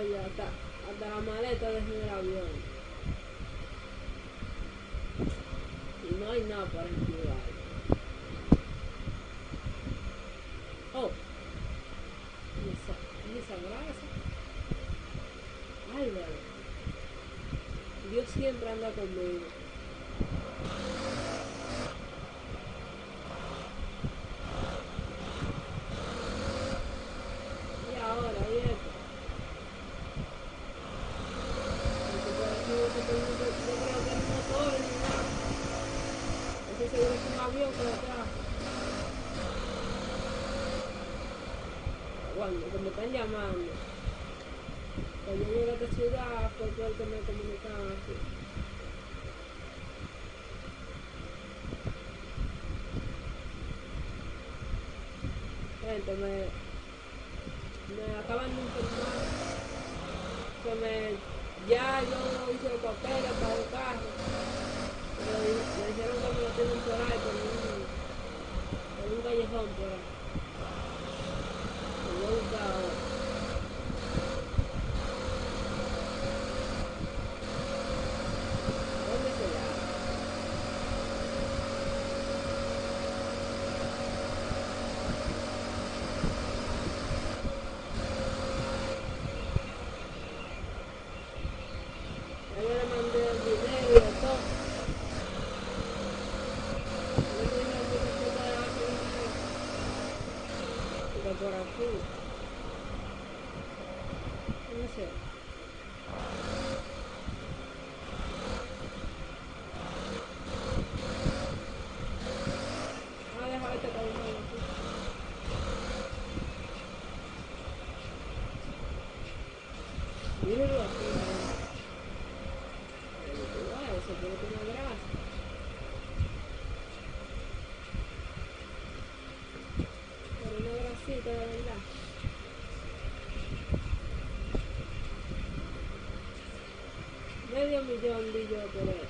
Oye, hasta la maleta dejé en el avión. Y no hay nada para enjuagar. Oh, y esa grasa. Álvaro, Dios siempre anda conmigo. Y ahora, y esto. Porque por aquí yo creo que no motor ni nada. Eso seguro es un avión por atrás. Bueno, que me están llamando. Cuando yo llegué a esta ciudad fue porque me comunicaban así. Gente, me acaban de informar que ya yo hice los papeles para el carro. Me dijeron que me lo tienen por ahí, por un callejón por ahí. Me voy a buscar ahora. ¿Dónde será? Ya yo le mandé el dinero y de todo. Yo le dije que me toca de gasolina de por aquí. No sé. Ah, deja este callejón aquí. Míralo aquí, ¿no? Eso tiene que una grasa. Pero una grasita de verdad. Medio millón di yo por él.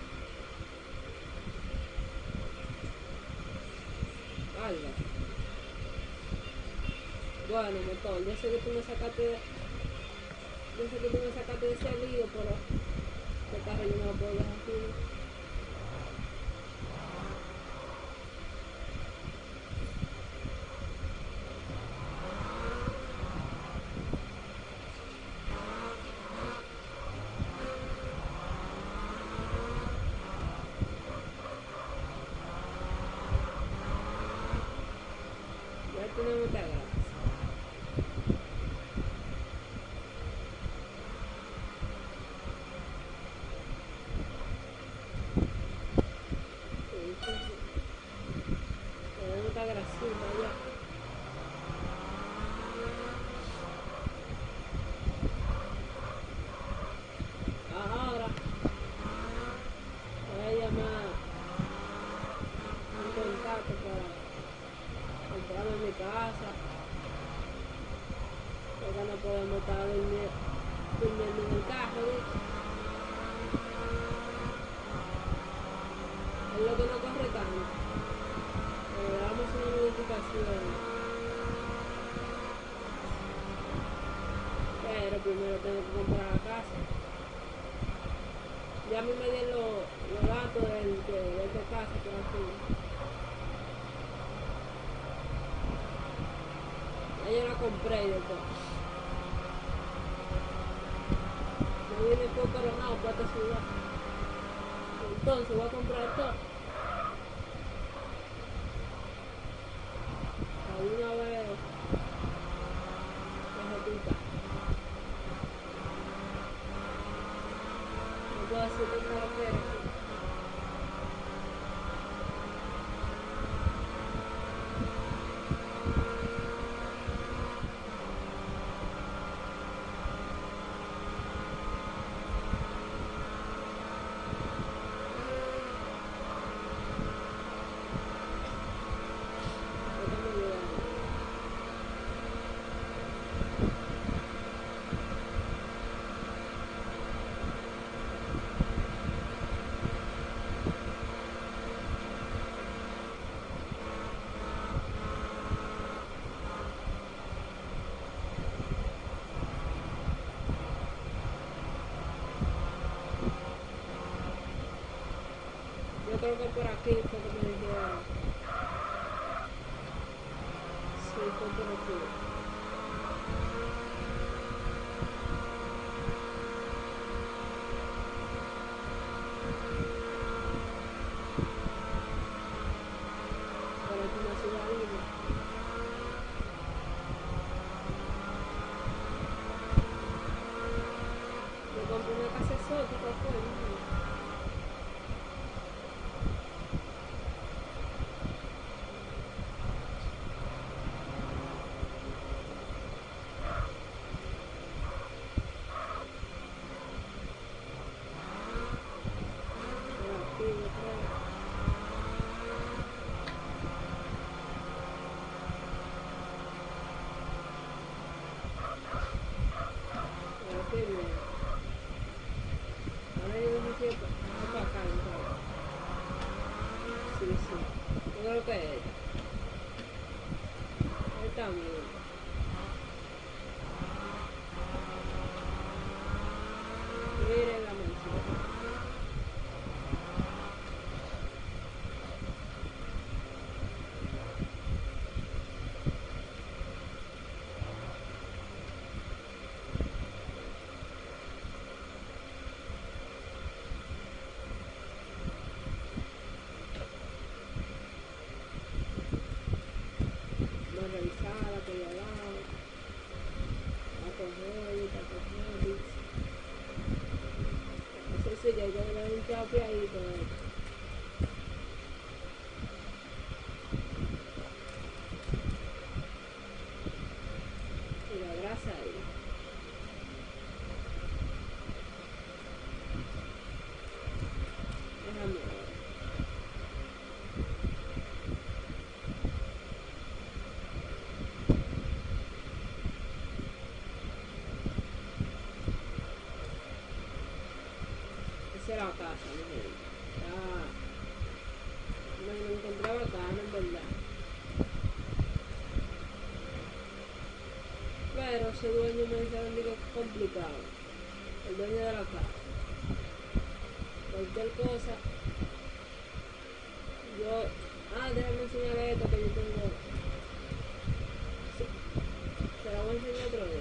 Alga. Bueno, motor, yo sé que tú me sacaste de ese lío, pero este carro yo no lo puedo dejar aquí. Ya tenemos esta grasa. Entonces, tenemos esta grasita ya. Ahora voy a llamar a un contacto para comprarme mi casa. Porque no podemos estar durmiendo en el carro, ¿viste? Es lo que no corre tanto. Pero le damos una modificación. Pero primero tengo que comprar la casa. Ya a mí me dieron los datos de esta casa por aquí. Ya yo la compré y de todo. Yo vine por Coronado para esta ciudad. Entonces voy a comprar todo. Alguna vez ejecutar. No puedo hacer mi carretera aquí. Estamos llegando. creo que por aquí fue que me dijeron. Sí, fue por aquí. Pero aquí no ha sido alguien. Me compré una casa exótica, fue. Por aquí, yo creo. Pero qué bien. Ahora yo no sé si es para acá, yo creo. Sí, sí. Yo creo que es esta. Está bien. Miren la mansión. Más revisada, por allá abajo. Está con Reddit. Eso sí, ya yo le doy un chapi ahí todo esto. Y la grasa ahí. Déjame ver. Esa era la casa, mi gente. Ah, me encontré bacana, en verdad. Pero ese dueño me dijeron que es complicado. El dueño de la casa. Cualquier cosa. Yo. Ah, déjame enseñar esto que yo tengo. Sí, se la voy a enseñar otro día.